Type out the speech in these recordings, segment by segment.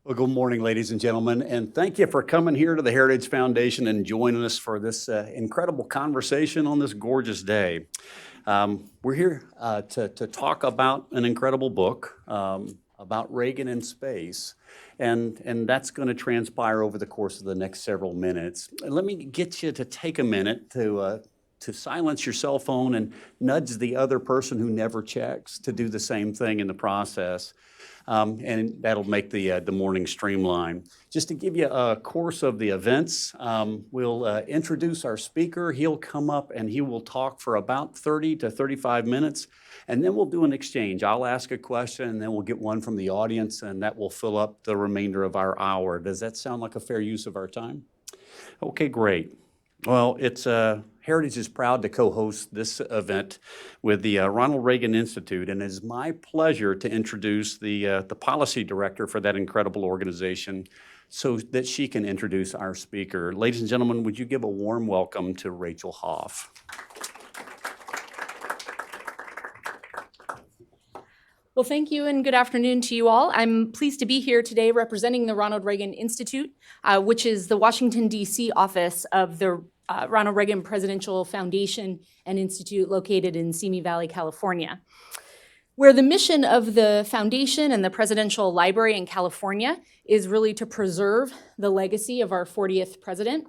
Well, good morning, ladies and gentlemen, and thank you for coming here to the Heritage Foundation and joining us for this incredible conversation on this gorgeous day. We're here to talk about an incredible book about Reagan in space, and that's going to transpire over the course of the next several minutes. And let me get you to take a minute to silence your cell phone and nudge the other person who never checks to do the same thing in the process. And that'll make the morning streamline. Just to give you a course of the events, we'll introduce our speaker. He'll come up and he will talk for about 30 to 35 minutes, and then we'll do an exchange. I'll ask a question, and then we'll get one from the audience, and that will fill up the remainder of our hour. Does that sound like a fair use of our time? Okay, great. Well, Heritage is proud to co-host this event with the Ronald Reagan Institute, and it's my pleasure to introduce the policy director for that incredible organization so that she can introduce our speaker. Ladies and gentlemen, would you give a warm welcome to Rachel Hoff? Well, thank you and good afternoon to you all. I'm pleased to be here today representing the Ronald Reagan Institute, which is the Washington, D.C. office of the Ronald Reagan Presidential Foundation and Institute located in Simi Valley, California, where the mission of the foundation and the Presidential Library in California is really to preserve the legacy of our 40th president.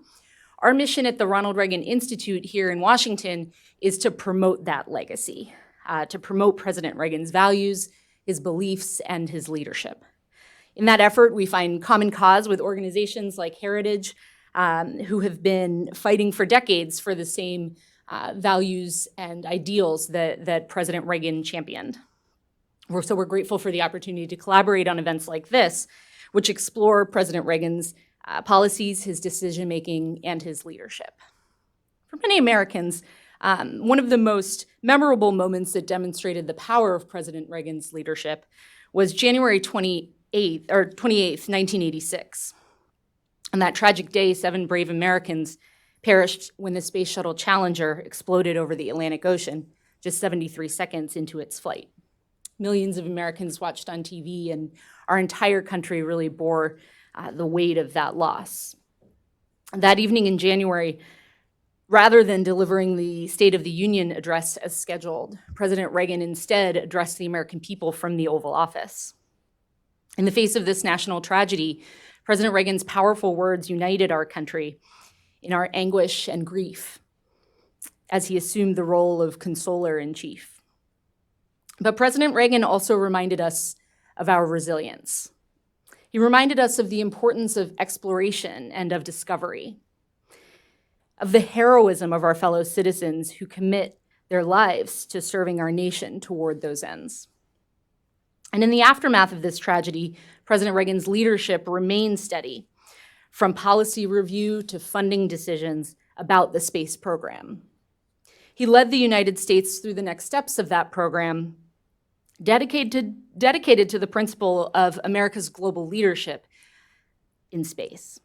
Our mission at the Ronald Reagan Institute here in Washington is to promote that legacy, to promote President Reagan's values, his beliefs, and his leadership. In that effort, we find common cause with organizations like Heritage, who have been fighting for decades for the same values and ideals that President Reagan championed. So we're grateful for the opportunity to collaborate on events like this, which explore President Reagan's policies, his decision-making, and his leadership. For many Americans, one of the most memorable moments that demonstrated the power of President Reagan's leadership was January 28th, 1986. On that tragic day, 7 brave Americans perished when the Space Shuttle Challenger exploded over the Atlantic Ocean just 73 seconds into its flight. Millions of Americans watched on TV, and our entire country really bore the weight of that loss. That evening in January, rather than delivering the State of the Union address as scheduled, President Reagan instead addressed the American people from the Oval Office. In the face of this national tragedy, President Reagan's powerful words united our country in our anguish and grief as he assumed the role of consoler-in-chief. But President Reagan also reminded us of our resilience. He reminded us of the importance of exploration and of discovery, of the heroism of our fellow citizens who commit their lives to serving our nation toward those ends. And in the aftermath of this tragedy, President Reagan's leadership remained steady, from policy review to funding decisions about the space program. He led the United States through the next steps of that program, dedicated to the principle of America's global leadership in space.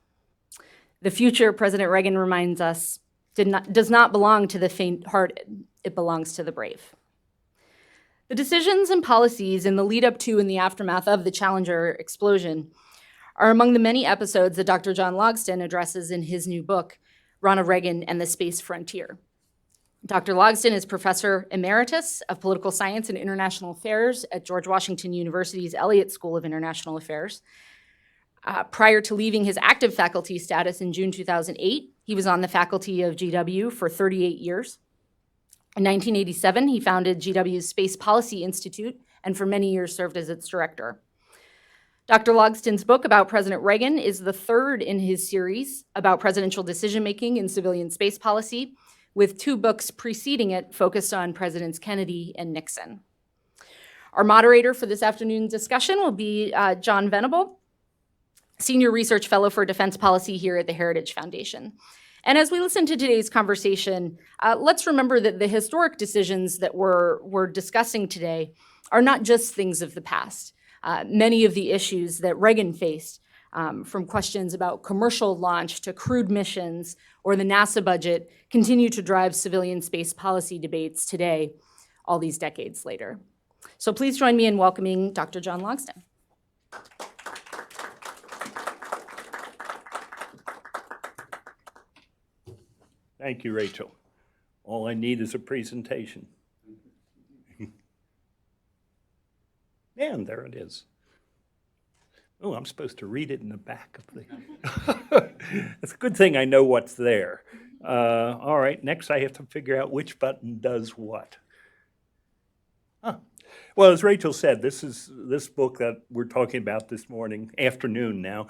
The future, President Reagan reminds us, does not belong to the faint-hearted. It belongs to the brave. The decisions and policies in the lead up to and the aftermath of the Challenger explosion are among the many episodes that Dr. John Logsdon addresses in his new book, Ronald Reagan and the Space Frontier. Dr. Logsdon is Professor Emeritus of Political Science and International Affairs at George Washington University's Elliott School of International Affairs. Prior to leaving his active faculty status in June 2008, he was on the faculty of GW for 38 years. In 1987, he founded GW's Space Policy Institute and for many years served as its director. Dr. Logsdon's book about President Reagan is the third in his series about presidential decision-making in civilian space policy, with 2 books preceding it focused on Presidents Kennedy and Nixon. Our moderator for this afternoon's discussion will be John Venable, Senior Research Fellow for Defense Policy here at the Heritage Foundation. And as we listen to today's conversation, let's remember that the historic decisions that we're discussing today are not just things of the past. Many of the issues that Reagan faced, from questions about commercial launch to crewed missions or the NASA budget, continue to drive civilian space policy debates today, all these decades later. So please join me in welcoming Dr. John Logsdon. Thank you, Rachel. All I need is a presentation. And there it is. Oh, I'm supposed to read it in the back of the... It's a good thing I know what's there. All right, next I have to figure out which button does what. Well, as Rachel said, this book that we're talking about this afternoon now,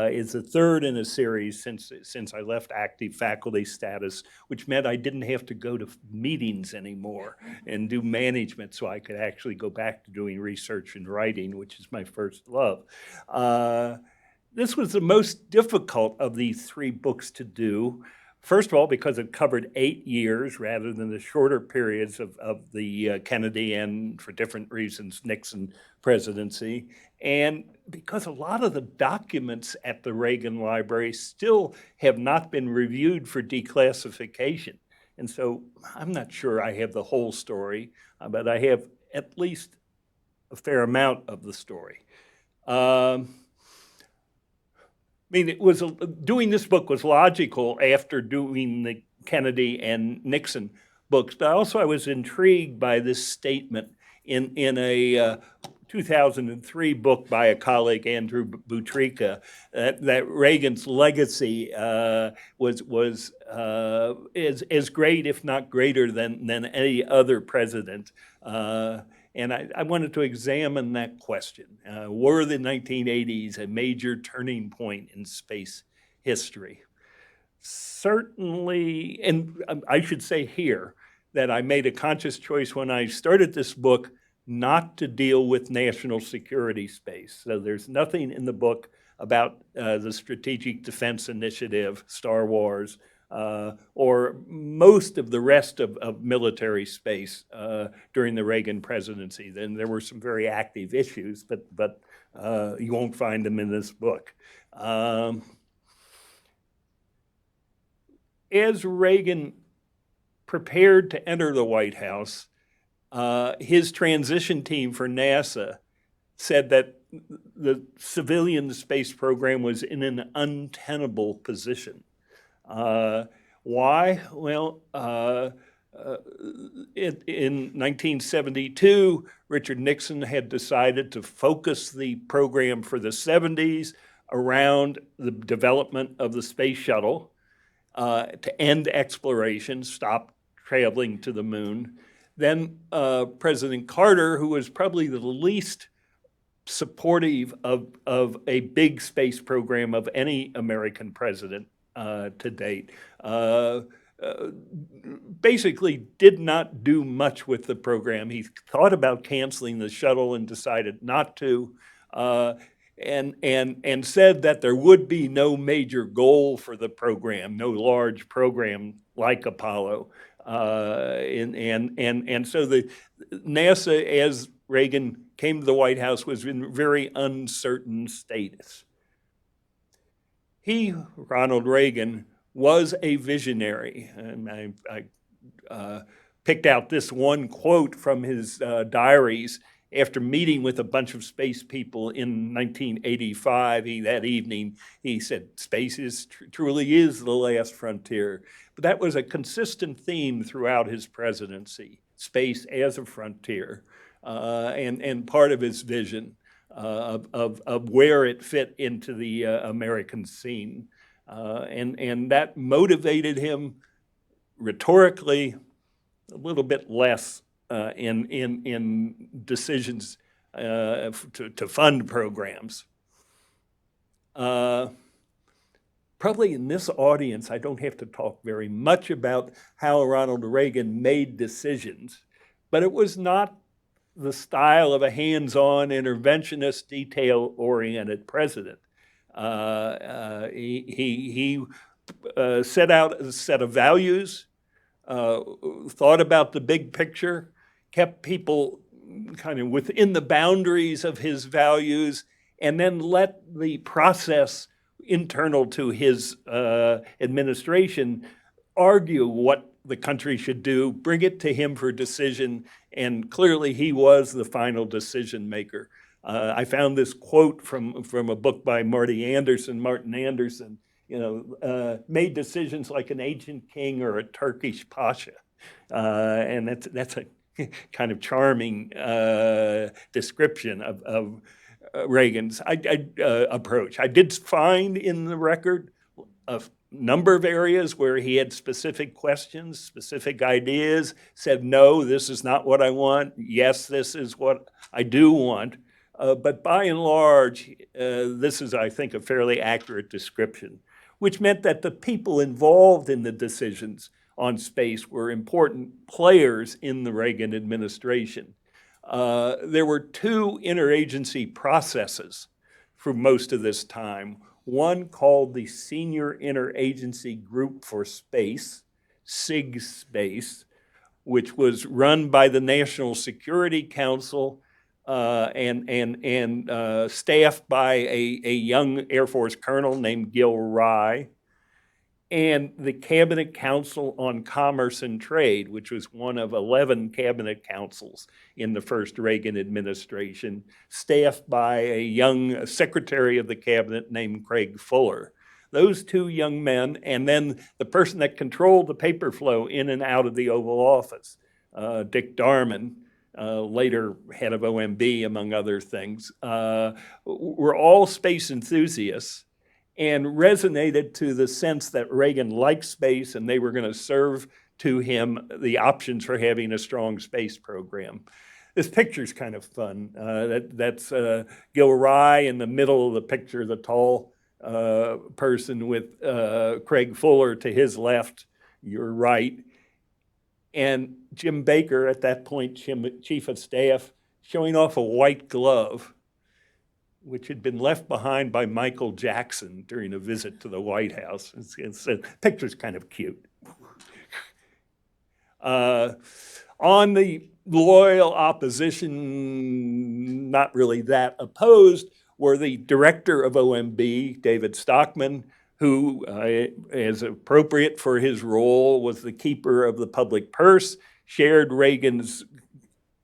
is the third in a series since I left active faculty status, which meant I didn't have to go to meetings anymore and do management, so I could actually go back to doing research and writing, which is my first love. This was the most difficult of these 3 books to do. First of all, because it covered 8 years rather than the shorter periods of the Kennedy and, for different reasons, Nixon presidency. And because a lot of the documents at the Reagan Library still have not been reviewed for declassification. And so I'm not sure I have the whole story, but I have at least a fair amount of the story. Doing this book was logical after doing the Kennedy and Nixon books, but also I was intrigued by this statement in a 2003 book by a colleague, Andrew Butrika, that Reagan's legacy was as great, if not greater, than any other president. And I wanted to examine that question. Were the 1980s a major turning point in space history? Certainly, and I should say here that I made a conscious choice when I started this book not to deal with national security space. So there's nothing in the book about the Strategic Defense Initiative, Star Wars, or most of the rest of military space during the Reagan presidency. Then there were some very active issues, but you won't find them in this book. As Reagan prepared to enter the White House, his transition team for NASA said that the civilian space program was in an untenable position. Why? Well, in 1972, Richard Nixon had decided to focus the program for the 70s around the development of the space shuttle, to end exploration, stop traveling to the moon. Then President Carter, who was probably the least supportive of a big space program of any American president to date. Basically did not do much with the program. He thought about canceling the shuttle and decided not to, and said that there would be no major goal for the program, no large program like Apollo. And so the NASA, as Reagan came to the White House, was in very uncertain status. He, Ronald Reagan, was a visionary. And I picked out this one quote from his diaries after meeting with a bunch of space people in 1985. That evening, he said, space truly is the last frontier. But that was a consistent theme throughout his presidency, space as a frontier, and part of his vision of where it fit into the American scene. And that motivated him rhetorically, a little bit less in decisions to fund programs. Probably in this audience, I don't have to talk very much about how Ronald Reagan made decisions, but it was not the style of a hands-on, interventionist, detail-oriented president. He set out a set of values, thought about the big picture, kept people kind of within the boundaries of his values, and then let the process internal to his administration argue what the country should do, bring it to him for decision, and clearly he was the final decision maker. I found this quote from a book by Martin Anderson, made decisions like an ancient king or a Turkish pasha. And that's a kind of charming description of Reagan's approach. I did find in the record a number of areas where he had specific questions, specific ideas, said, no, this is not what I want. Yes, this is what I do want. But by and large, this is, I think, a fairly accurate description, which meant that the people involved in the decisions on space were important players in the Reagan administration. There were two interagency processes for most of this time. One called the Senior Interagency Group for Space, SIG Space, which was run by the National Security Council and staffed by a young Air Force colonel named Gil Rye, and the Cabinet Council on Commerce and Trade, which was one of 11 cabinet councils in the first Reagan administration, staffed by a young secretary of the cabinet named Craig Fuller. Those two young men, and then the person that controlled the paper flow in and out of the Oval Office, Dick Darman, later head of OMB, among other things, were all space enthusiasts and resonated to the sense that Reagan liked space and they were going to serve to him the options for having a strong space program. This picture's kind of fun. That's Gil Rye in the middle of the picture, the tall person with Craig Fuller to his left, your right, and Jim Baker, at that point chief of staff, showing off a white glove, which had been left behind by Michael Jackson during a visit to the White House. The picture's kind of cute. On the loyal opposition, not really that opposed, were the director of OMB, David Stockman, who, as appropriate for his role, was the keeper of the public purse, shared Reagan's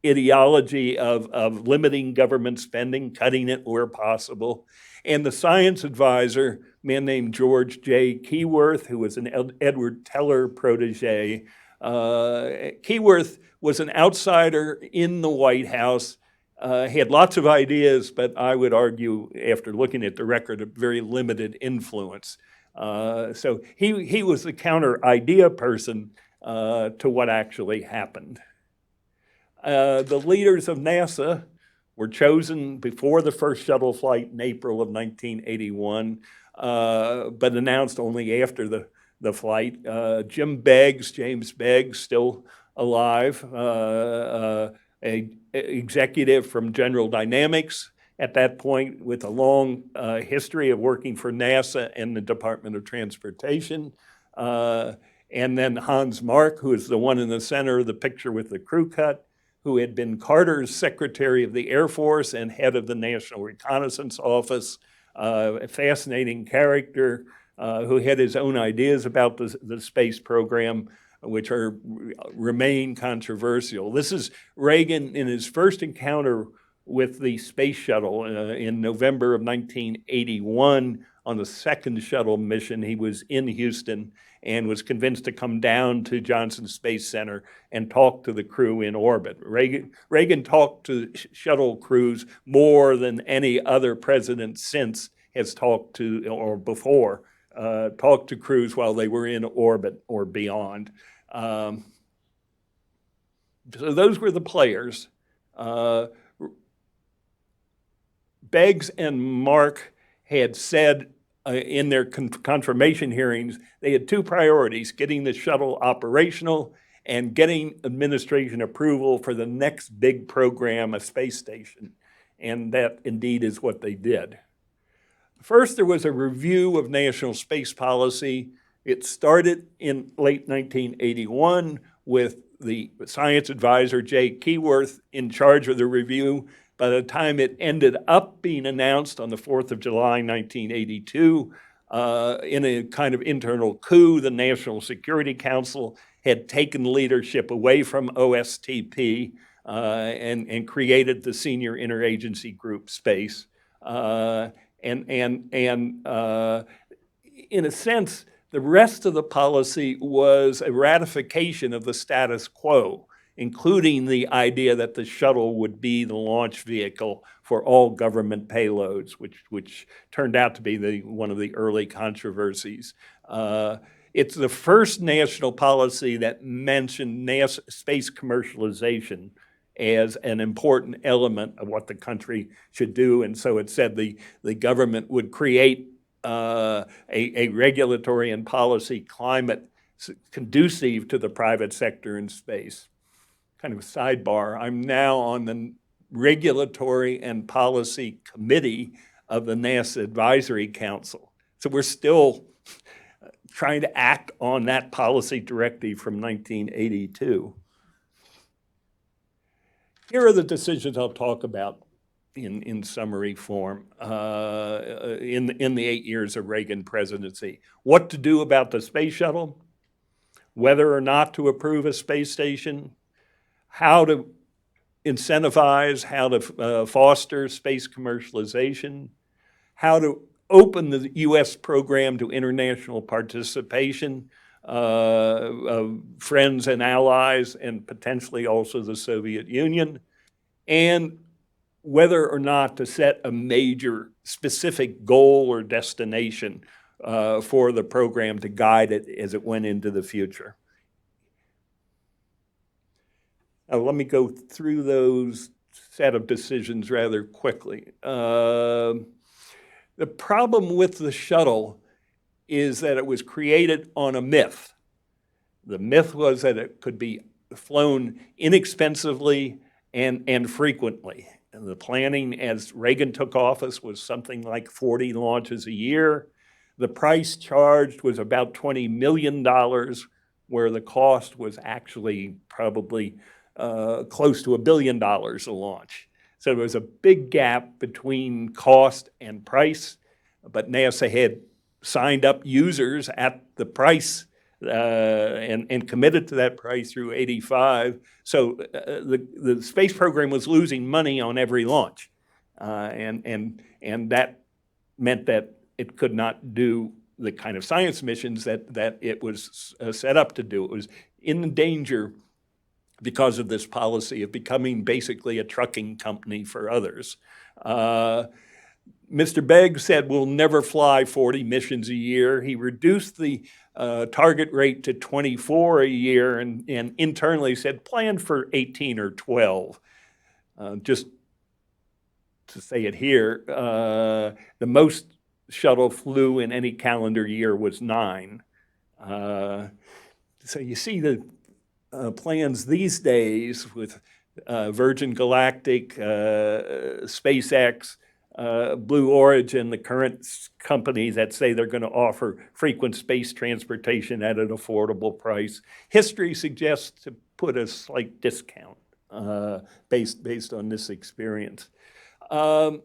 ideology of limiting government spending, cutting it where possible, and the science advisor, a man named George J. Keyworth, who was an Edward Teller protege. Keyworth was an outsider in the White House. He had lots of ideas, but I would argue, after looking at the record, a very limited influence. So he was the counter-idea person to what actually happened. The leaders of NASA were chosen before the first shuttle flight in April of 1981, but announced only after the flight. James Beggs, still alive, a executive from General Dynamics at that point with a long history of working for NASA and the Department of Transportation. And then Hans Mark, who is the one in the center of the picture with the crew cut, who had been Carter's Secretary of the Air Force and head of the National Reconnaissance Office, a fascinating character who had his own ideas about the space program, which remain controversial. This is Reagan in his first encounter with the space shuttle in November of 1981 on the second shuttle mission. He was in Houston and was convinced to come down to Johnson Space Center and talk to the crew in orbit. Reagan talked to shuttle crews more than any other president since has talked to, or before, talked to crews while they were in orbit or beyond. So those were the players. Beggs and Mark had said in their confirmation hearings, they had two priorities: getting the shuttle operational and getting administration approval for the next big program, a space station. And that indeed is what they did. First, there was a review of national space policy. It started in late 1981 with the science advisor, Jay Keyworth, in charge of the review. By the time it ended up being announced on the 4th of July, 1982, in a kind of internal coup, the National Security Council had taken leadership away from OSTP and created the Senior Interagency Group Space. In a sense, the rest of the policy was a ratification of the status quo, including the idea that the shuttle would be the launch vehicle for all government payloads, which turned out to be one of the early controversies. It's the first national policy that mentioned space commercialization as an important element of what the country should do. And so it said the government would create a regulatory and policy climate conducive to the private sector in space. Kind of a sidebar, I'm now on the Regulatory and Policy Committee of the NASA Advisory Council. So we're still trying to act on that policy directive from 1982. Here are the decisions I'll talk about in summary form in the 8 years of Reagan presidency. What to do about the space shuttle, whether or not to approve a space station, how to incentivize, how to foster space commercialization, how to open the U.S. program to international participation of friends and allies, and potentially also the Soviet Union, and whether or not to set a major specific goal or destination for the program to guide it as it went into the future. Now, let me go through those set of decisions rather quickly. The problem with the shuttle is that it was created on a myth. The myth was that it could be flown inexpensively and frequently. And the planning as Reagan took office was something like 40 launches a year. The price charged was about $20 million, where the cost was actually probably close to $1 billion a launch. So there was a big gap between cost and price, but NASA had signed up users at the price and committed to that price through 85. So the space program was losing money on every launch. And that meant that it could not do the kind of science missions that it was set up to do. It was in danger because of this policy of becoming basically a trucking company for others. Mr. Beggs said we'll never fly 40 missions a year. He reduced the target rate to 24 a year and internally said plan for 18 or 12. Just to say it here, the most shuttle flew in any calendar year was 9. So you see the plans these days with Virgin Galactic, SpaceX, Blue Origin, the current companies that say they're going to offer frequent space transportation at an affordable price. History suggests to put a slight discount based on this experience. The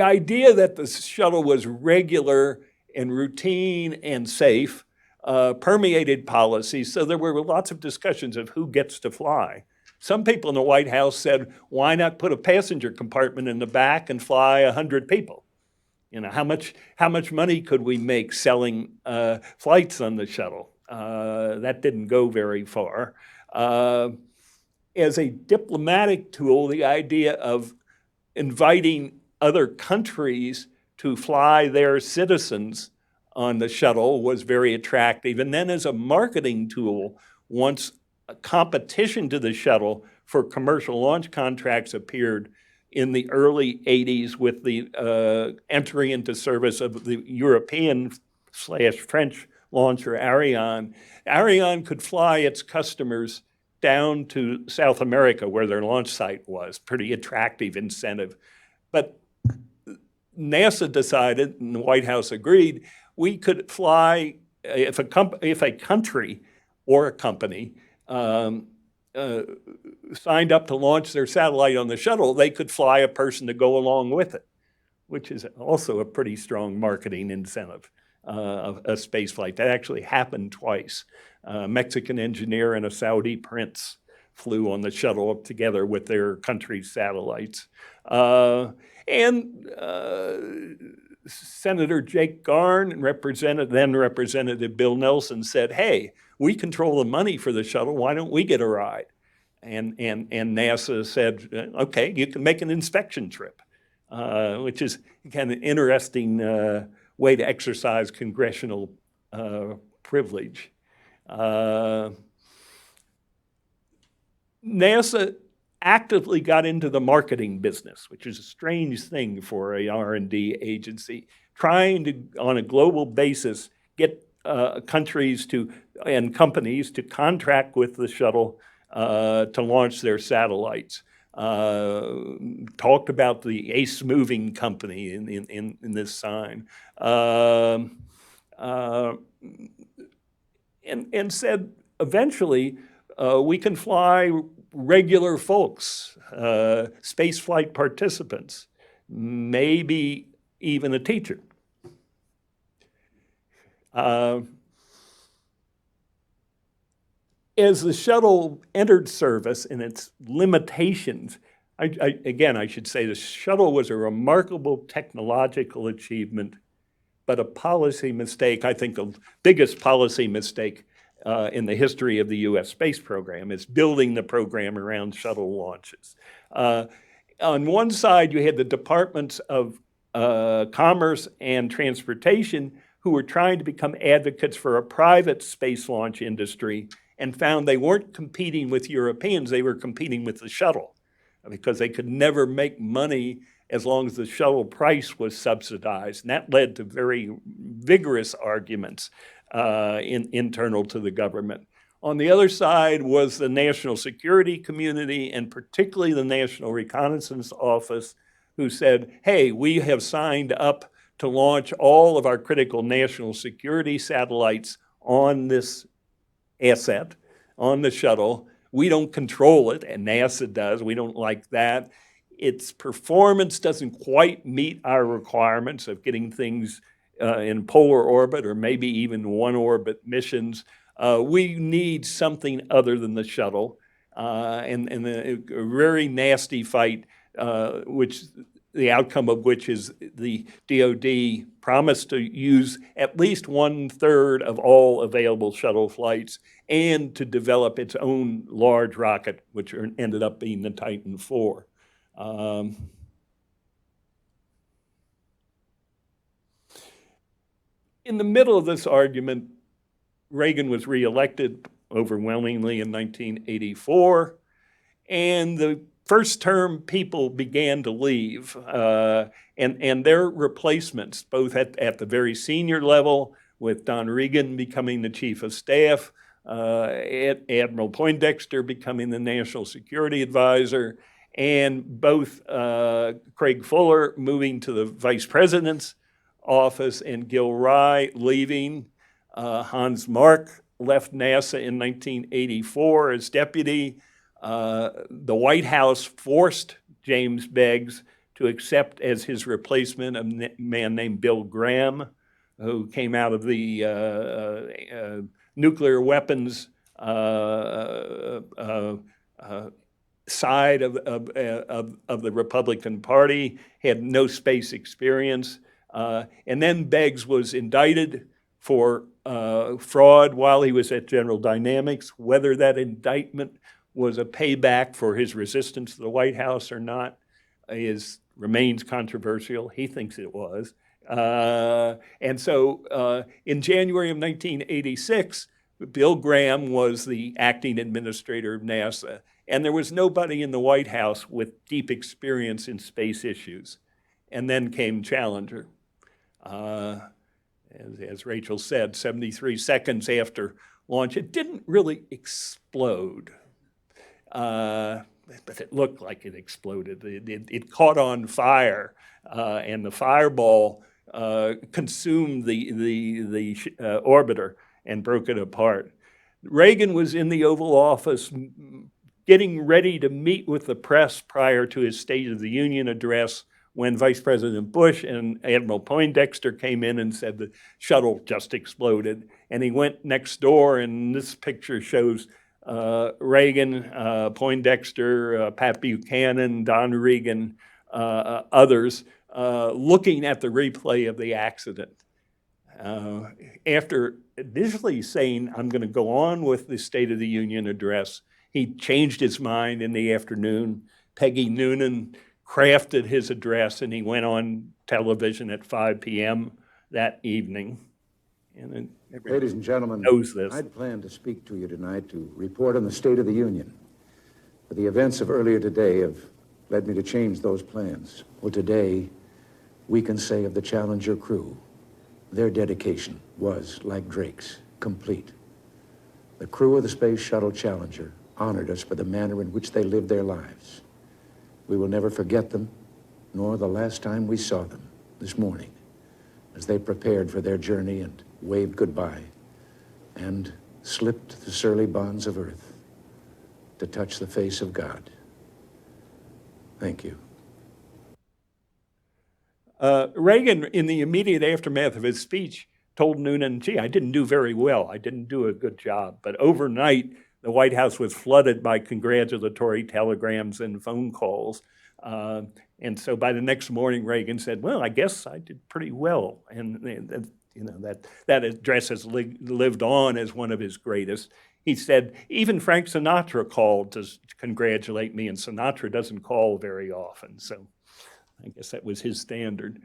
idea that the shuttle was regular and routine and safe permeated policy, so there were lots of discussions of who gets to fly. Some people in the White House said, why not put a passenger compartment in the back and fly 100 people? You know, how much money could we make selling flights on the shuttle? That didn't go very far. As a diplomatic tool, the idea of inviting other countries to fly their citizens on the shuttle was very attractive. And then as a marketing tool, once a competition to the shuttle for commercial launch contracts appeared in the early 80s with the entry into service of the European/French launcher Ariane. Ariane could fly its customers down to South America where their launch site was, pretty attractive incentive. But NASA decided, and the White House agreed, we could fly, if a country or a company signed up to launch their satellite on the shuttle, they could fly a person to go along with it, which is also a pretty strong marketing incentive of a space flight. That actually happened twice. A Mexican engineer and a Saudi prince flew on the shuttle together with their country's satellites. Senator Jake Garn and then Representative Bill Nelson said, hey, we control the money for the shuttle, why don't we get a ride? And NASA said, okay, you can make an inspection trip, which is kind of an interesting way to exercise congressional privilege. NASA actively got into the marketing business, which is a strange thing for a R&D agency, trying to, on a global basis, get countries and companies to contract with the shuttle to launch their satellites. Talked about the Ace Moving Company in this sign. And said, eventually, we can fly regular folks, spaceflight participants, maybe even a teacher. As the shuttle entered service and its limitations, again, I should say the shuttle was a remarkable technological achievement, but a policy mistake. I think the biggest policy mistake in the history of the U.S. space program is building the program around shuttle launches. On one side, you had the departments of Commerce and Transportation who were trying to become advocates for a private space launch industry and found they weren't competing with Europeans, they were competing with the shuttle because they could never make money as long as the shuttle price was subsidized. And that led to very vigorous arguments internal to the government. On the other side was the national security community, and particularly the National Reconnaissance Office, who said, hey, we have signed up to launch all of our critical national security satellites on this asset, on the shuttle. We don't control it, and NASA does. We don't like that. Its performance doesn't quite meet our requirements of getting things in polar orbit or maybe even one-orbit missions. We need something other than the shuttle. And a very nasty fight, which the outcome of which is the DoD promised to use at least 1/3 of all available shuttle flights and to develop its own large rocket, which ended up being the Titan IV. In the middle of this argument, Reagan was reelected overwhelmingly in 1984, and the first term people began to leave, and their replacements, both at the very senior level, with Don Reagan becoming the chief of staff, Admiral Poindexter becoming the national security advisor, and both Craig Fuller moving to the vice president's office and Gil Rye leaving. Hans Mark left NASA in 1984 as deputy. The White House forced James Beggs to accept as his replacement a man named Bill Graham, who came out of the nuclear weapons side of the Republican Party, had no space experience. And then Beggs was indicted for fraud while he was at General Dynamics. Whether that indictment was a payback for his resistance to the White House or not remains controversial. He thinks it was. And so in January of 1986, Bill Graham was the acting administrator of NASA, and there was nobody in the White House with deep experience in space issues. And then came Challenger. As Rachel said, 73 seconds after launch, it didn't really explode. But it looked like it exploded. It caught on fire, and the fireball consumed the orbiter and broke it apart. Reagan was in the Oval Office getting ready to meet with the press prior to his State of the Union address when Vice President Bush and Admiral Poindexter came in and said the shuttle just exploded. And he went next door, and this picture shows Reagan, Poindexter, Pat Buchanan, Don Reagan, others, looking at the replay of the accident. After initially saying, I'm going to go on with the State of the Union address, he changed his mind in the afternoon. Peggy Noonan crafted his address, and he went on television at 5 p.m. that evening. And Ladies and gentlemen, knows this. I'd planned to speak to you tonight to report on the State of the Union. But the events of earlier today have led me to change those plans. Well, today, we can say of the Challenger crew, their dedication was, like Drake's, complete. The crew of the Space Shuttle Challenger honored us for the manner in which they lived their lives. We will never forget them, nor the last time we saw them this morning, as they prepared for their journey and waved goodbye and slipped the surly bonds of earth to touch the face of God. Thank you. Reagan, in the immediate aftermath of his speech, told Noonan, gee, I didn't do very well. I didn't do a good job. But overnight, the White House was flooded by congratulatory telegrams and phone calls. And so by the next morning, Reagan said, well, I guess I did pretty well. And that address has lived on as one of his greatest. He said, even Frank Sinatra called to congratulate me, and Sinatra doesn't call very often. So I guess that was his standard.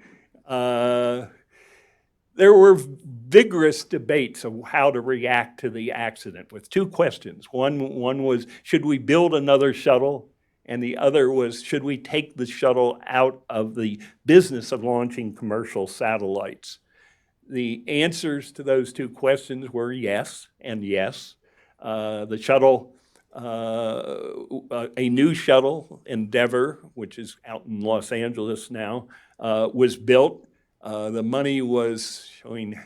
There were vigorous debates of how to react to the accident with two questions. One was, should we build another shuttle? And the other was, should we take the shuttle out of the business of launching commercial satellites? The answers to those two questions were yes and yes. The shuttle, a new shuttle, Endeavour, which is out in Los Angeles now, was built. The money was showing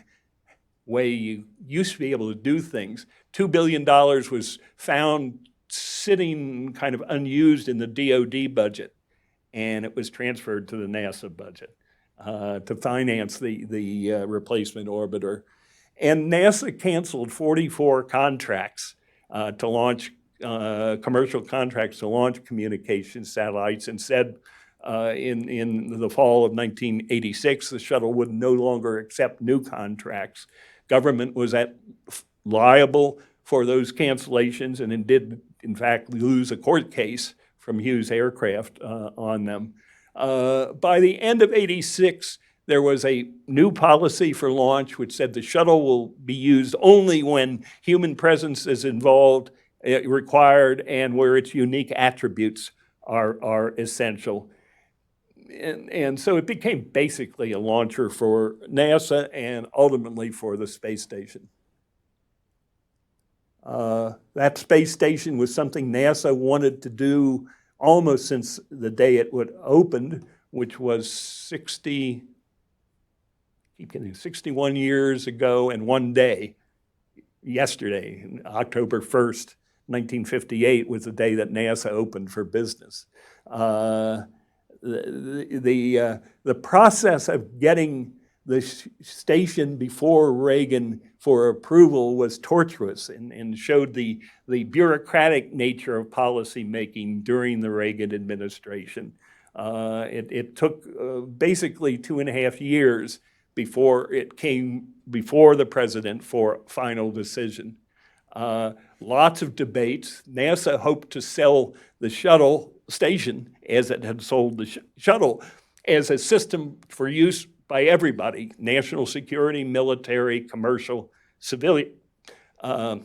way you used to be able to do things. $2 billion was found sitting kind of unused in the DoD budget, and it was transferred to the NASA budget to finance the replacement orbiter. And NASA canceled 44 contracts to launch, commercial contracts to launch communication satellites, and said in the fall of 1986, the shuttle would no longer accept new contracts. Government was liable for those cancellations, and it did, in fact, lose a court case from Hughes Aircraft on them. By the end of '86, there was a new policy for launch which said the shuttle will be used only when human presence is involved, required, and where its unique attributes are essential. And so it became basically a launcher for NASA and ultimately for the space station. That space station was something NASA wanted to do almost since the day it would opened, which was 61 years ago and one day. Yesterday, October 1st, 1958, was the day that NASA opened for business. The process of getting the station before Reagan for approval was tortuous and showed the bureaucratic nature of policymaking during the Reagan administration. It took basically 2.5 years before it came before the president for final decision. Lots of debates. NASA hoped to sell the shuttle station, as it had sold the shuttle, as a system for use by everybody, national security, military, commercial, civilian. The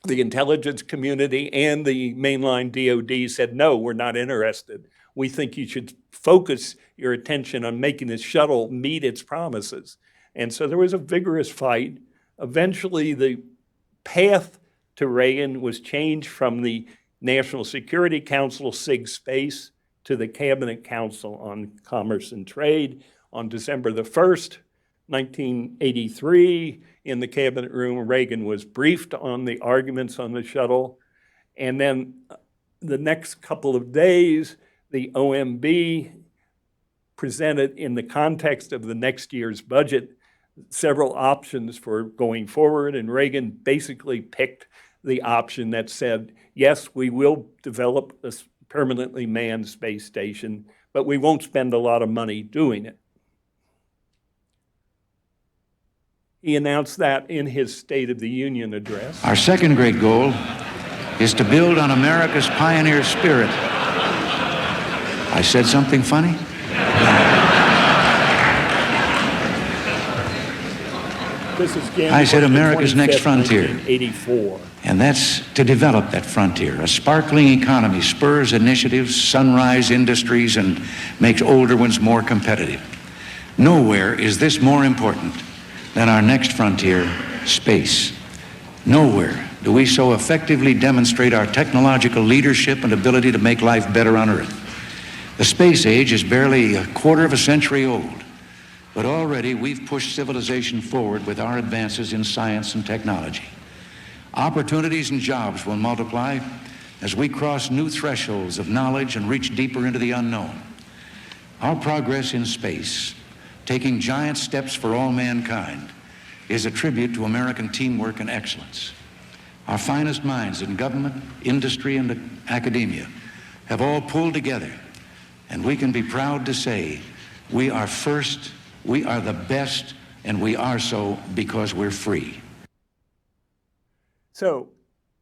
intelligence community and the mainline DoD said, no, we're not interested. We think you should focus your attention on making this shuttle meet its promises. And so there was a vigorous fight. Eventually, the path to Reagan was changed from the National Security Council, SIG Space, to the Cabinet Council on Commerce and Trade on December the 1st, 1983. In the cabinet room, Reagan was briefed on the arguments on the shuttle. And then the next couple of days, the OMB presented, in the context of the next year's budget, several options for going forward, and Reagan basically picked the option that said, yes, we will develop a permanently manned space station, but we won't spend a lot of money doing it. He announced that in his State of the Union address. Our second great goal is to build on America's pioneer spirit. I said something funny? This is I said America's next 25th, frontier. 1984. And that's to develop that frontier. A sparkling economy spurs initiatives, sunrise industries, and makes older ones more competitive. Nowhere is this more important than our next frontier, space. Nowhere do we so effectively demonstrate our technological leadership and ability to make life better on Earth. The space age is barely a quarter of a century old, but already we've pushed civilization forward with our advances in science and technology. Opportunities and jobs will multiply as we cross new thresholds of knowledge and reach deeper into the unknown. Our progress in space, taking giant steps for all mankind, is a tribute to American teamwork and excellence. Our finest minds in government, industry, and academia have all pulled together, and we can be proud to say we are first, we are the best, and we are so because we're free. So,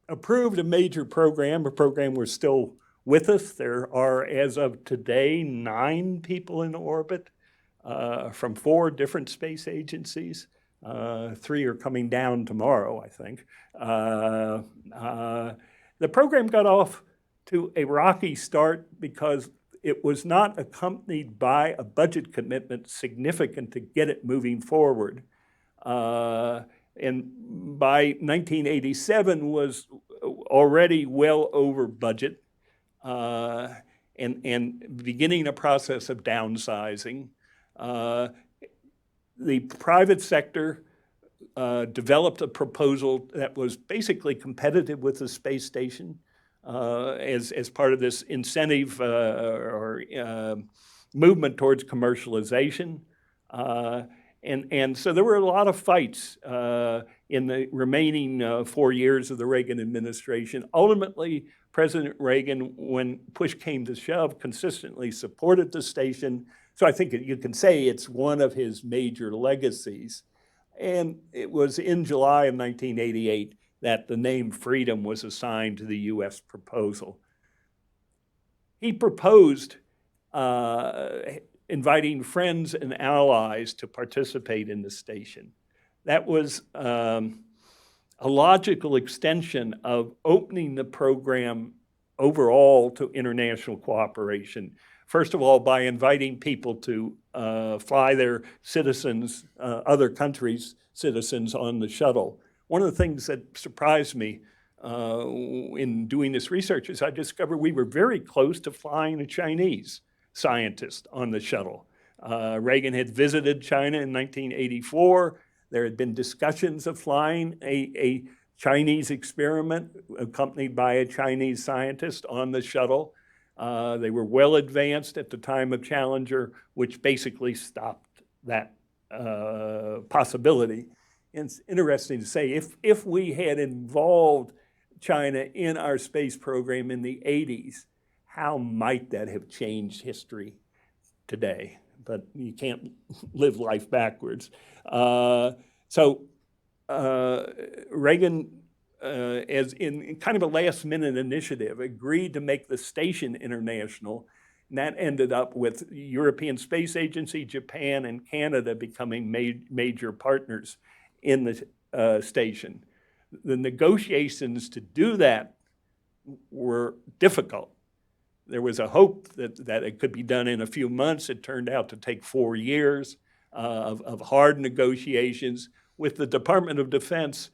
approved a major program, a program we're still with us. There are, as of today, 9 people in orbit from 4 different space agencies. 3 are coming down tomorrow, I think. The program got off to a rocky start because it was not accompanied by a budget commitment significant to get it moving forward. And by 1987 was already well over budget and beginning a process of downsizing. The private sector developed a proposal that was basically competitive with the space station as part of this incentive or movement towards commercialization. And so there were a lot of fights in the remaining 4 years of the Reagan administration. Ultimately, President Reagan, when push came to shove, consistently supported the station. So I think you can say it's one of his major legacies. And it was in July of 1988 that the name Freedom was assigned to the U.S. proposal. He proposed inviting friends and allies to participate in the station. That was a logical extension of opening the program overall to international cooperation. First of all, by inviting people to fly their citizens, other countries' citizens on the shuttle. One of the things that surprised me in doing this research is I discovered we were very close to flying a Chinese scientist on the shuttle. Reagan had visited China in 1984. There had been discussions of flying a Chinese experiment accompanied by a Chinese scientist on the shuttle. They were well advanced at the time of Challenger, which basically stopped that possibility. And it's interesting to say, if we had involved China in our space program in the 80s, how might that have changed history today? But you can't live life backwards. Reagan, as in kind of a last-minute initiative, agreed to make the station international, and that ended up with European Space Agency, Japan, and Canada becoming major partners in the station. The negotiations to do that were difficult. There was a hope that it could be done in a few months. It turned out to take 4 years of hard negotiations with the Department of Defense,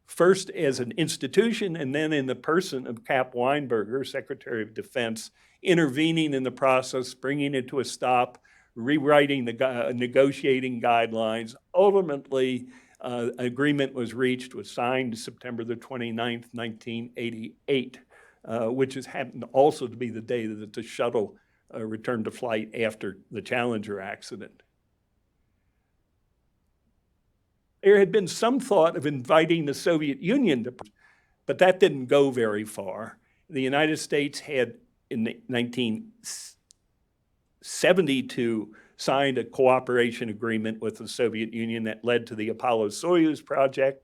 first as an institution and then in the person of Cap Weinberger, Secretary of Defense, intervening in the process, bringing it to a stop, rewriting the negotiating guidelines. Ultimately, an agreement was reached, was signed September the 29th, 1988. Which has happened also to be the day that the shuttle returned to flight after the Challenger accident. There had been some thought of inviting the Soviet Union to, but that didn't go very far. The United States had, in 1972, signed a cooperation agreement with the Soviet Union that led to the Apollo-Soyuz project.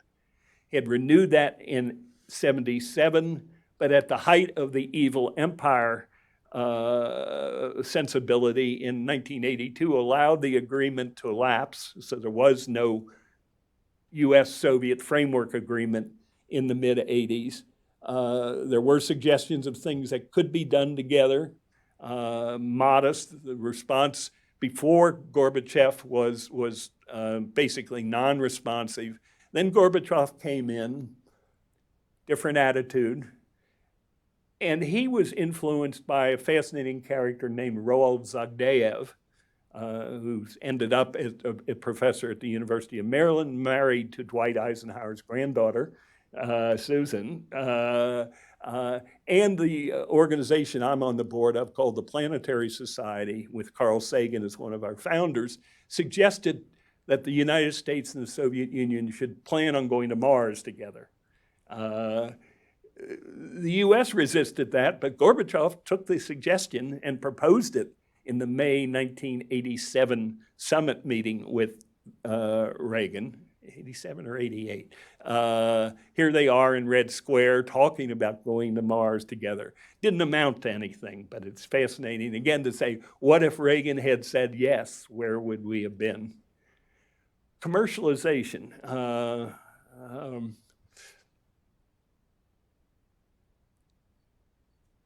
Had renewed that in 77, but at the height of the evil empire sensibility in 1982 allowed the agreement to lapse, so there was no US-Soviet framework agreement in the mid-80s. There were suggestions of things that could be done together, modest. The response before Gorbachev was basically non-responsive. Then Gorbachev came in, different attitude, and he was influenced by a fascinating character named Roald Zagdeev, who ended up as a professor at the University of Maryland, married to Dwight Eisenhower's granddaughter, Susan. And the organization I'm on the board of, called the Planetary Society, with Carl Sagan as one of our founders, suggested that the United States and the Soviet Union should plan on going to Mars together. The US resisted that, but Gorbachev took the suggestion and proposed it in the May 1987 summit meeting with Reagan, 87 or 88. Here they are in Red Square talking about going to Mars together. Didn't amount to anything, but it's fascinating, again, to say, what if Reagan had said yes? Where would we have been? Commercialization.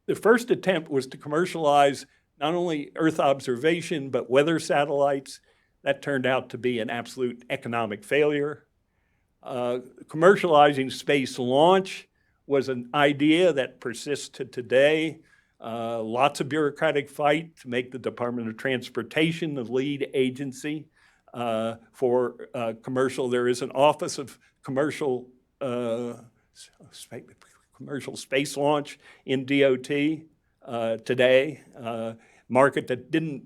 The first attempt was to commercialize not only Earth observation, but weather satellites. That turned out to be an absolute economic failure. Commercializing space launch was an idea that persists to today. Lots of bureaucratic fight to make the Department of Transportation the lead agency for commercial. There is an Office of Commercial Space Launch in DOT today, market that didn't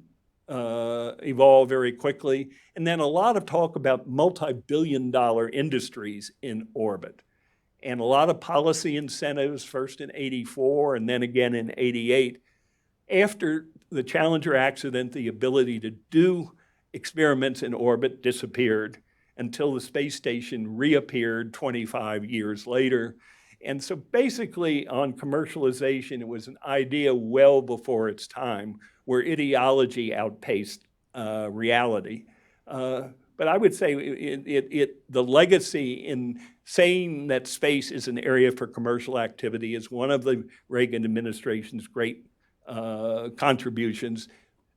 evolve very quickly. And then a lot of talk about multi-billion-dollar industries in orbit. And a lot of policy incentives, first in 84 and then again in 88. After the Challenger accident, the ability to do experiments in orbit disappeared until the space station reappeared 25 years later. And so basically on commercialization, it was an idea well before its time, where ideology outpaced reality. But I would say the legacy in saying that space is an area for commercial activity is one of the Reagan administration's great contributions.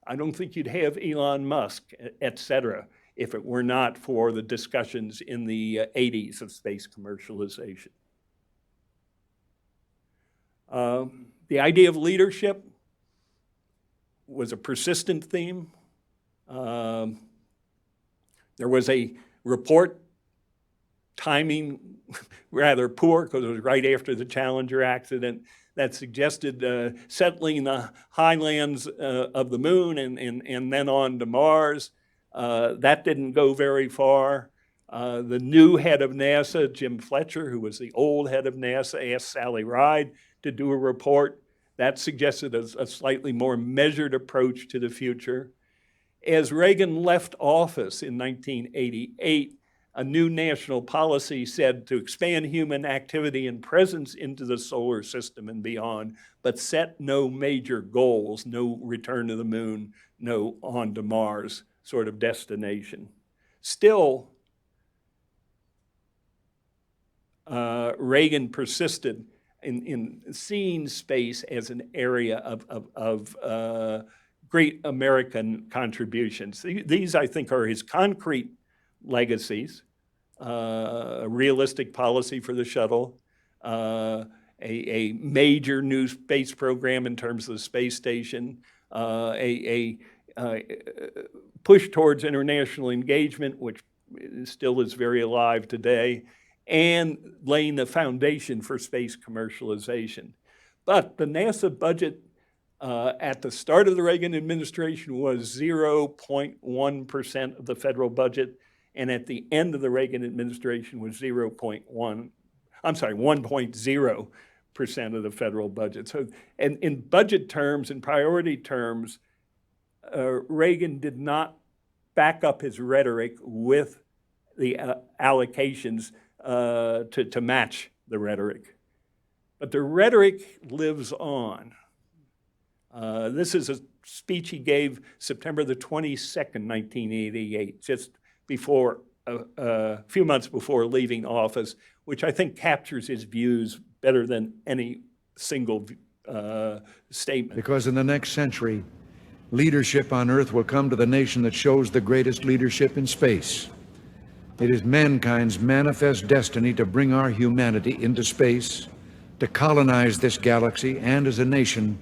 I don't think you'd have Elon Musk, et cetera, if it were not for the discussions in the 80s of space commercialization. The idea of leadership was a persistent theme. There was a report, timing rather poor because it was right after the Challenger accident, that suggested settling the highlands of the moon and then on to Mars. That didn't go very far. The new head of NASA, Jim Fletcher, who was the old head of NASA, asked Sally Ride to do a report. That suggested a slightly more measured approach to the future. As Reagan left office in 1988, a new national policy said to expand human activity and presence into the solar system and beyond, but set no major goals, no return to the moon, no on to Mars sort of destination. Still, Reagan persisted in seeing space as an area of great American contributions. These, I think, are his concrete legacies: a realistic policy for the shuttle, a major new space program in terms of the space station, a push towards international engagement, which still is very alive today, and laying the foundation for space commercialization. But the NASA budget at the start of the Reagan administration was 0.1% of the federal budget, and at the end of the Reagan administration was 1.0% of the federal budget. So, and in budget terms and priority terms, Reagan did not back up his rhetoric with the allocations to match the rhetoric. But the rhetoric lives on. This is a speech he gave September the 22nd, 1988, just before, a few months before leaving office, which I think captures his views better than any single statement. Because in the next century, leadership on Earth will come to the nation that shows the greatest leadership in space. It is mankind's manifest destiny to bring our humanity into space, to colonize this galaxy, and as a nation,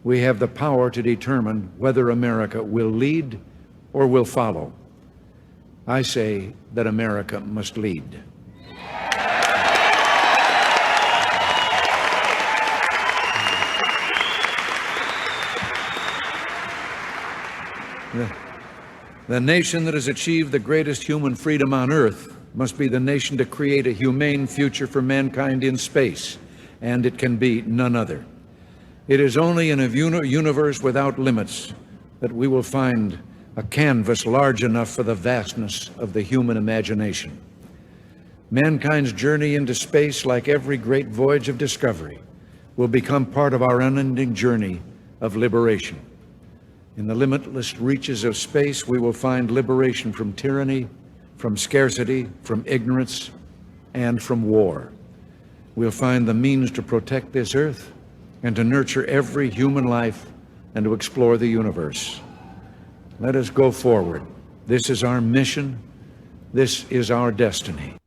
we have the power to determine whether America will lead or will follow. I say that America must lead. The nation that has achieved the greatest human freedom on Earth must be the nation to create a humane future for mankind in space, and it can be none other. It is only in a universe without limits that we will find a canvas large enough for the vastness of the human imagination. Mankind's journey into space, like every great voyage of discovery, will become part of our unending journey of liberation. In the limitless reaches of space, we will find liberation from tyranny, from scarcity, from ignorance, and from war. We'll find the means to protect this Earth and to nurture every human life and to explore the universe. Let us go forward. This is our mission. This is our destiny.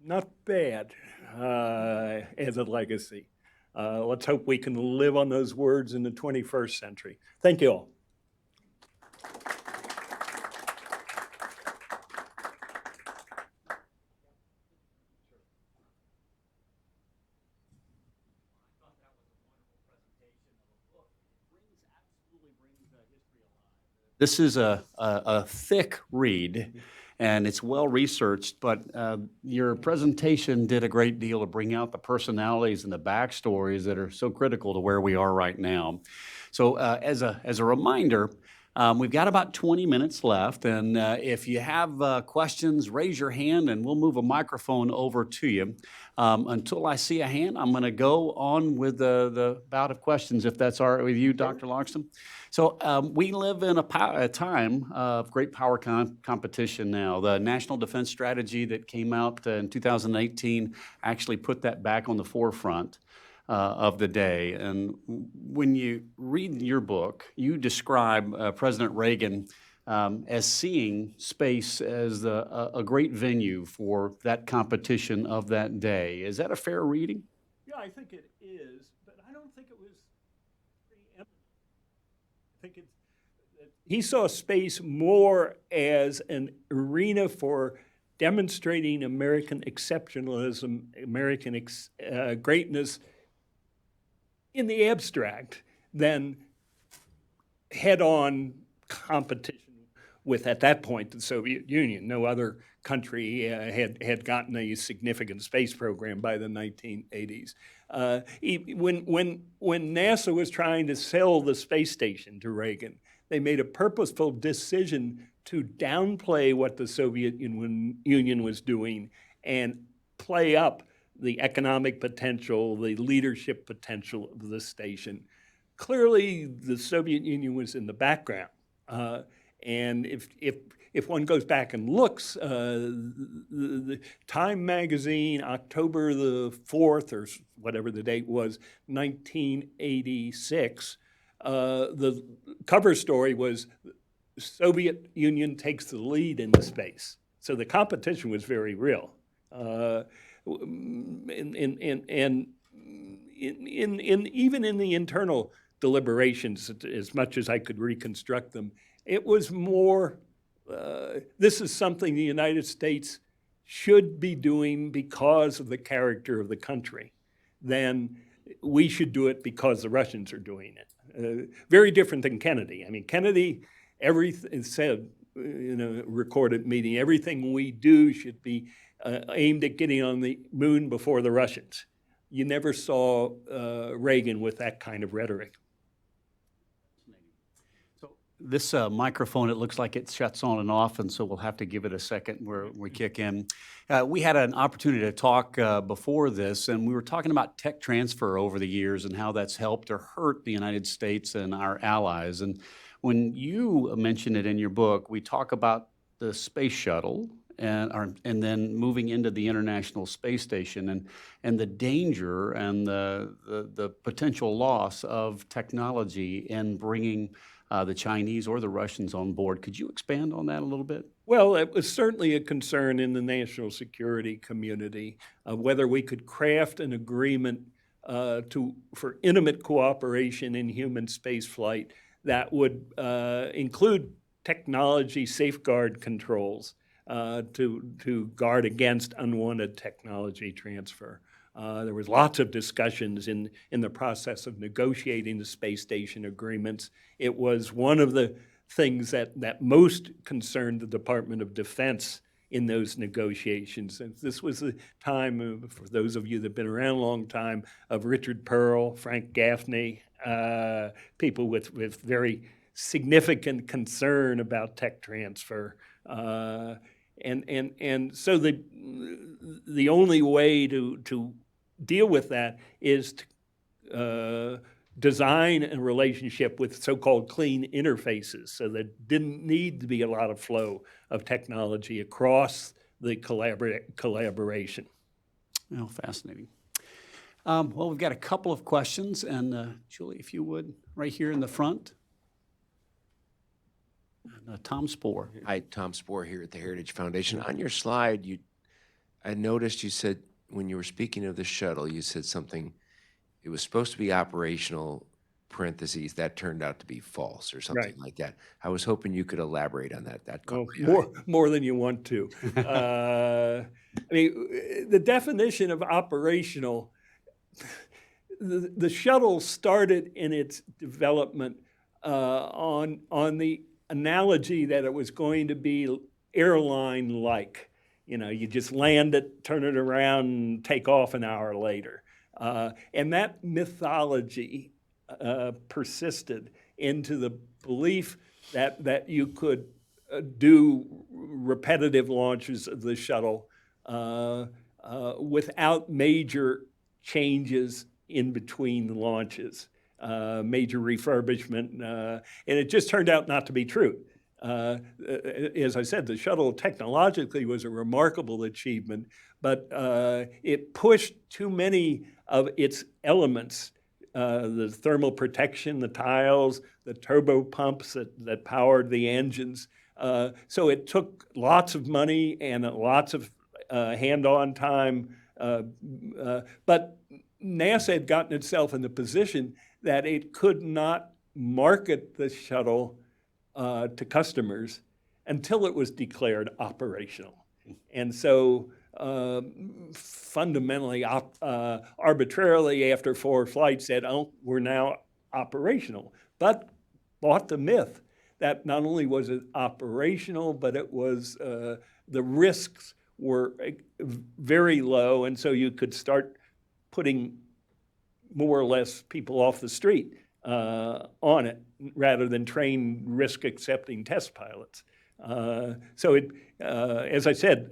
Not bad as a legacy. Let's hope we can live on those words in the 21st century. Thank you all. This is a thick read, and it's well researched, but your presentation did a great deal to bring out the personalities and the backstories that are so critical to where we are right now. So as a reminder, We've got about 20 minutes left, and if you have questions, raise your hand, and we'll move a microphone over to you. Until I see a hand, I'm going to go on with the bout of questions, if that's all right with you, Dr. Logston. So we live in a time of great power competition now. The National Defense Strategy that came out in 2018 actually put that back on the forefront of the day. And when you read your book, you describe President Reagan as seeing space as a great venue for that competition of that day. Is that a fair reading? Yeah, I think it is, but I don't think it was preeminent. I think he saw space more as an arena for demonstrating American exceptionalism, American greatness in the abstract than head-on competition with, at that point, the Soviet Union. No other country had gotten a significant space program by the 1980s. When NASA was trying to sell the space station to Reagan, they made a purposeful decision to downplay what the Soviet Union was doing and play up the economic potential, the leadership potential of the station. Clearly, the Soviet Union was in the background. And if one goes back and looks, the Time magazine, October the 4th, or whatever the date was, 1986, the cover story was Soviet Union takes the lead in the space. So the competition was very real. And even in the internal deliberations, as much as I could reconstruct them, it was more, this is something the United States should be doing because of the character of the country, than we should do it because the Russians are doing it. Very different than Kennedy. I mean, Kennedy, everything said, in a recorded meeting, everything we do should be aimed at getting on the moon before the Russians. You never saw Reagan with that kind of rhetoric. So this microphone, it looks like it shuts on and off, and so we'll have to give it a second where we kick in. We had an opportunity to talk before this, and we were talking about tech transfer over the years and how that's helped or hurt the United States and our allies. And when you mention it in your book, we talk about the space shuttle, and then moving into the International Space Station, and the danger and the potential loss of technology in bringing the Chinese or the Russians on board. Could you expand on that a little bit? Well, it was certainly a concern in the national security community of whether we could craft an agreement for intimate cooperation in human spaceflight that would include technology safeguard controls to guard against unwanted technology transfer. There was lots of discussions in the process of negotiating the space station agreements. It was one of the things that most concerned the Department of Defense in those negotiations. And this was the time, for those of you that have been around a long time, of Richard Pearl, Frank Gaffney, people with very significant concern about tech transfer. And so the only way to deal with that is to design a relationship with so-called clean interfaces, so there didn't need to be a lot of flow of technology across the collaboration. Oh, fascinating. Well, we've got a couple of questions, and Julie, if you would, right here in the front. Tom Spohr. Hi, Tom Spohr here at the Heritage Foundation. On your slide, I noticed you said, when you were speaking of the shuttle, you said something, it was supposed to be operational, parentheses, that turned out to be false, or something like that. I was hoping you could elaborate on that. That caught my eye. More than you want to. I mean, the definition of operational, the shuttle started in its development on the analogy that it was going to be airline-like. You know, you just land it, turn it around, and take off an hour later. And that mythology persisted into the belief that you could do repetitive launches of the shuttle without major changes in between the launches, major refurbishment, and it just turned out not to be true. As I said, the shuttle technologically was a remarkable achievement, but it pushed too many of its elements, the thermal protection, the tiles, the turbo pumps that powered the engines. So it took lots of money and lots of hand-on time, but NASA had gotten itself in the position that it could not market the shuttle to customers until it was declared operational. And so fundamentally, arbitrarily, after 4 flights, said, oh, we're now operational, but bought the myth that not only was it operational, but it was the risks were very low, and so you could start putting more or less people off the street on it rather than train risk-accepting test pilots. So it, as I said,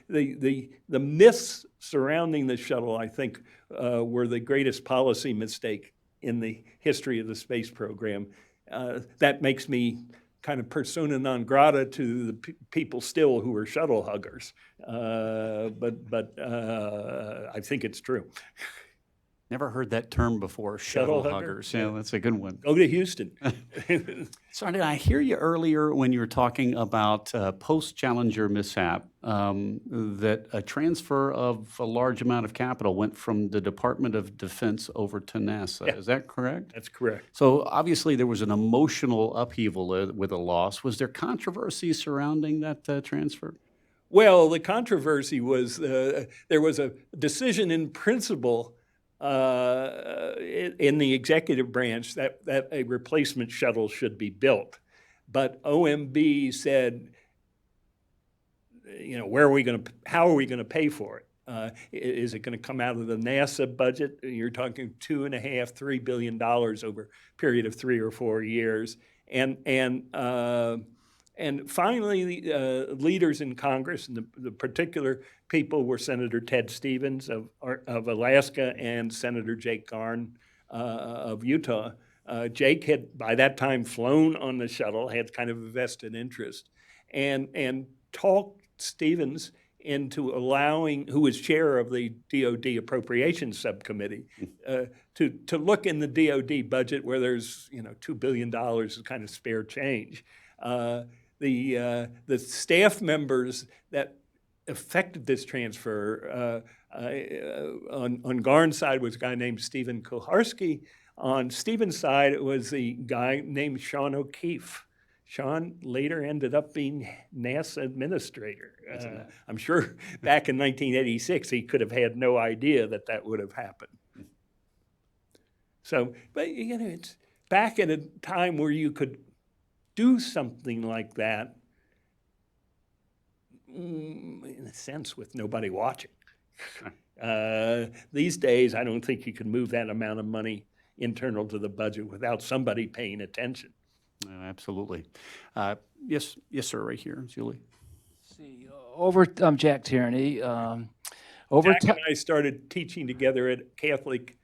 the myths surrounding the shuttle, I think, were the greatest policy mistake in the history of the space program. That makes me kind of persona non grata to the people still who are shuttle huggers, but I think it's true. Never heard that term before, shuttle Shuttle hugger? huggers. Yeah, that's a good one. Go to Houston. So did I hear you earlier when you were talking about post-Challenger mishap, that a transfer of a large amount of capital went from the Department of Defense over to NASA. Yeah. Is that correct? That's correct. So obviously there was an emotional upheaval with a loss. Was there controversy surrounding that transfer? Well, the controversy was there was a decision in principle in the executive branch that a replacement shuttle should be built. But OMB said, you know, how are we going to pay for it? Is it going to come out of the NASA budget? You're talking $2.5–3 billion over a period of 3 or 4 years. And finally, leaders in Congress, and the particular people were Senator Ted Stevens of Alaska and Senator Jake Garn of Utah. Jake had, by that time, flown on the shuttle, had kind of a vested interest, and talked Stevens into allowing, who was chair of the DoD Appropriations Subcommittee, to look in the DoD budget where there's $2 billion of kind of spare change. The staff members that affected this transfer on Garn's side was a guy named Stephen Koharski. On Stephen's side, it was the guy named Sean O'Keefe. Sean later ended up being NASA administrator. I'm sure back in 1986, he could have had no idea that would have happened. So, but it's back at a time where you could do something like that, in a sense, with nobody watching. These days, I don't think you can move that amount of money internal to the budget without somebody paying attention. Absolutely. Yes, sir, right here, Julie. I'm Jack Tierney. Jack and I started teaching together at Catholic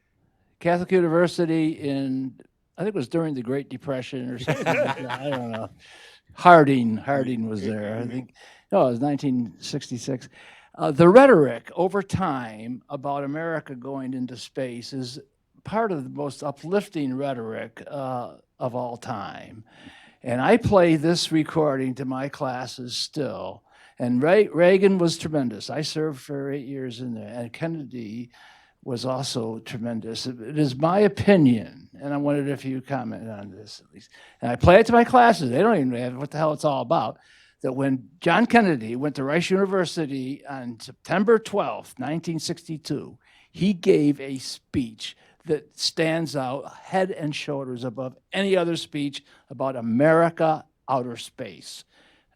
University in, I think it was during the Great Depression or something. I don't know. Harding was there. I think, no, it was 1966. The rhetoric over time about America going into space is part of the most uplifting rhetoric of all time. And I play this recording to my classes still. And Reagan was tremendous. I served for 8 years in there. And Kennedy was also tremendous. It is my opinion, and I wondered if you comment on this at least. And I play it to my classes. They don't even know what the hell it's all about. That when John Kennedy went to Rice University on September 12th, 1962, he gave a speech that stands out head and shoulders above any other speech about America, outer space.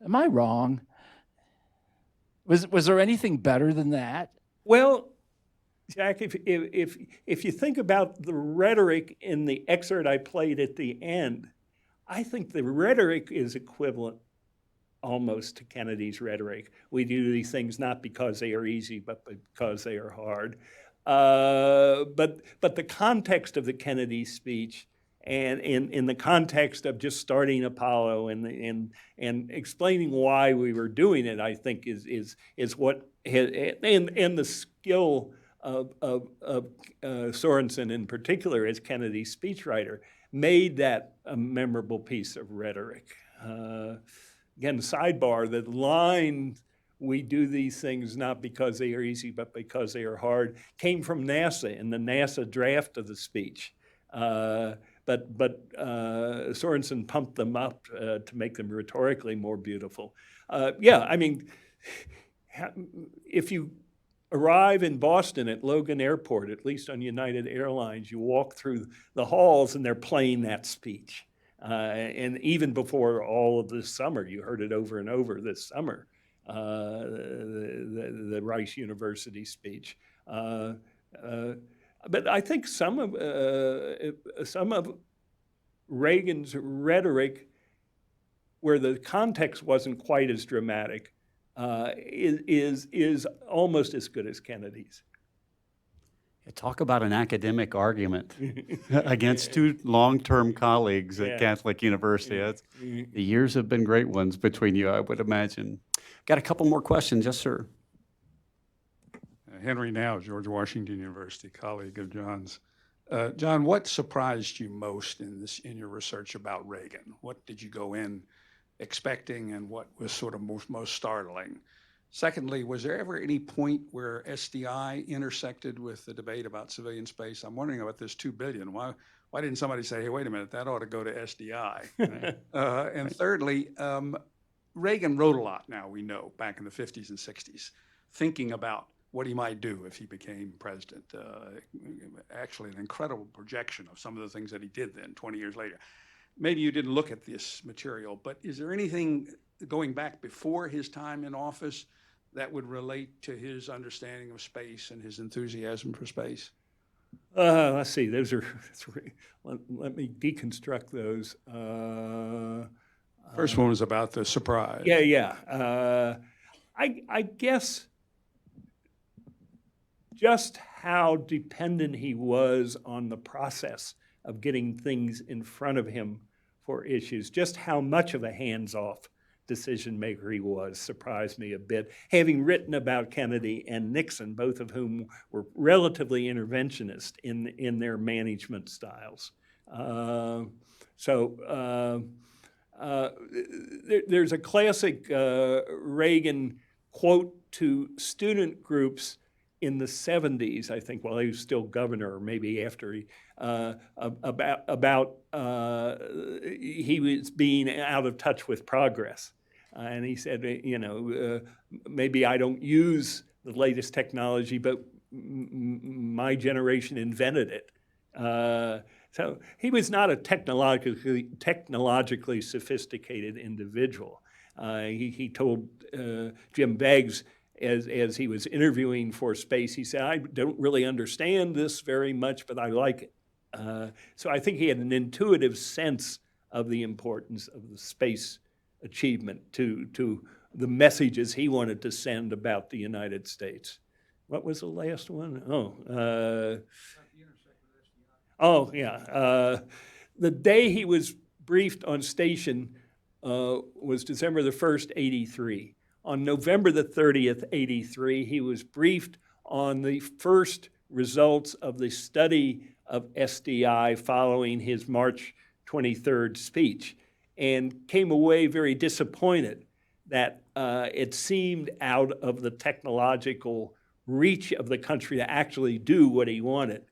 Am I wrong? Was there anything better than that? Well, Jack, if you think about the rhetoric in the excerpt I played at the end, I think the rhetoric is equivalent almost to Kennedy's rhetoric. We do these things not because they are easy, but because they are hard. But the context of the Kennedy speech, and in the context of just starting Apollo and explaining why we were doing it, I think is what and the skill of Sorensen in particular as Kennedy's speechwriter made that a memorable piece of rhetoric. Again, sidebar, the line, "We do these things not because they are easy, but because they are hard," came from NASA in the NASA draft of the speech. But Sorensen pumped them up to make them rhetorically more beautiful. Yeah, I mean, if you arrive in Boston at Logan Airport, at least on United Airlines, you walk through the halls and they're playing that speech. And even before all of this summer, you heard it over and over this summer, the Rice University speech. But I think some of Reagan's rhetoric, where the context wasn't quite as dramatic, is almost as good as Kennedy's. Talk about an academic argument against two long-term colleagues at Yeah. Catholic University. The years have been great ones between you, I would imagine. Got a couple more questions. Yes, sir. Henry Now, George Washington University, colleague of John's. John, what surprised you most in your research about Reagan? What did you go in expecting, and what was sort of most startling? Secondly, was there ever any point where SDI intersected with the debate about civilian space? I'm wondering about this $2 billion. Why didn't somebody say, hey, wait a minute, that ought to go to SDI? And thirdly, Reagan wrote a lot now, we know, back in the 50s and 60s, thinking about what he might do if he became president. Actually, an incredible projection of some of the things that he did then, 20 years later. Maybe you didn't look at this material, but is there anything going back before his time in office that would relate to his understanding of space and his enthusiasm for space? Let's see, those are three. Let me deconstruct those. First one was about the surprise. Yeah. I guess just how dependent he was on the process of getting things in front of him for issues, just how much of a hands-off decision maker he was surprised me a bit. Having written about Kennedy and Nixon, both of whom were relatively interventionist in their management styles. There's a classic Reagan quote to student groups in the 70s, I think, while he was still governor, or maybe after he, about he was being out of touch with progress. And he said, maybe I don't use the latest technology, but my generation invented it. So he was not a technologically sophisticated individual. He told Jim Beggs, as he was interviewing for Space, he said, I don't really understand this very much, but I like it. So I think he had an intuitive sense of the importance of the space achievement to the messages he wanted to send about the United States. What was the last one? The day he was briefed on station was December the 1st, 83. On November the 30th, 83, he was briefed on the first results of the study of SDI following his March 23rd speech, and came away very disappointed that it seemed out of the technological reach of the country to actually do what he wanted.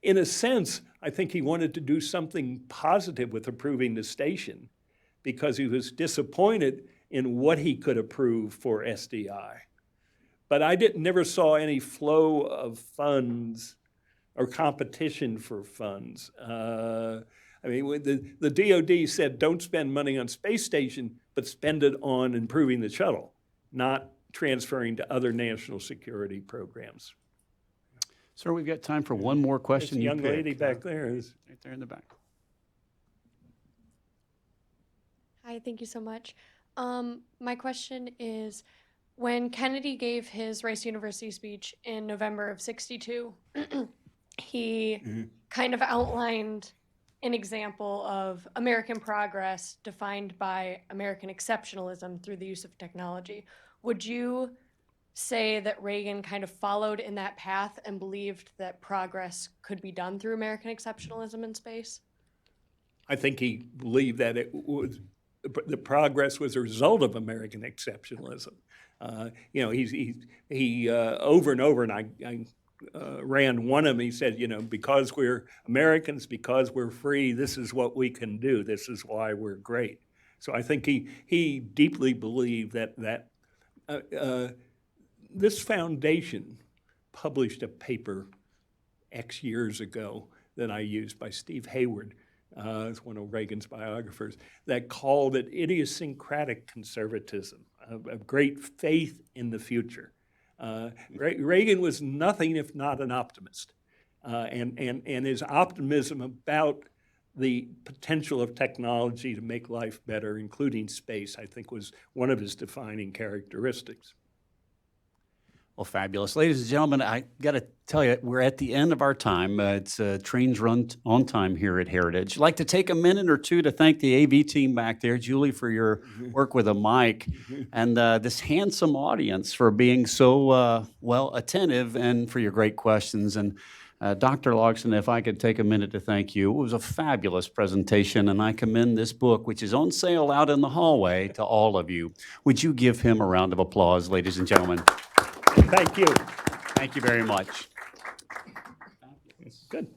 In a sense, I think he wanted to do something positive with approving the station because he was disappointed in what he could approve for SDI. But I never saw any flow of funds or competition for funds. The DOD said, don't spend money on space station, but spend it on improving the shuttle, not transferring to other national security programs. Sir, we've got time for one more This question. You young lady pick. back there is. Right there in the back. Hi, thank you so much. My question is, when Kennedy gave his Rice University speech in November of '62, he kind of outlined an example of American progress defined by American exceptionalism through the use of technology. Would you say that Reagan kind of followed in that path and believed that progress could be done through American exceptionalism in space? I think he believed that the progress was a result of American exceptionalism. He over and over, and I ran one of them. He said, because we're Americans, because we're free, this is what we can do. This is why we're great. So I think he deeply believed that this foundation published a paper X years ago that I used by Steve Hayward. It's one of Reagan's biographers, that called it idiosyncratic conservatism, a great faith in the future. Reagan was nothing if not an optimist, and his optimism about the potential of technology to make life better, including space, I think was one of his defining characteristics. Well, fabulous. Ladies and gentlemen, I got to tell you, we're at the end of our time. It's trains run on time here at Heritage. I'd like to take a minute or two to thank the AV team back there, Julie, for your work with a mic, and this handsome audience for being so, well, attentive, and for your great questions. And Dr. Logston, if I could take a minute to thank you. It was a fabulous presentation, and I commend this book, which is on sale out in the hallway, to all of you. Would you give him a round of applause, ladies and gentlemen? Thank you. Thank you very much. Good.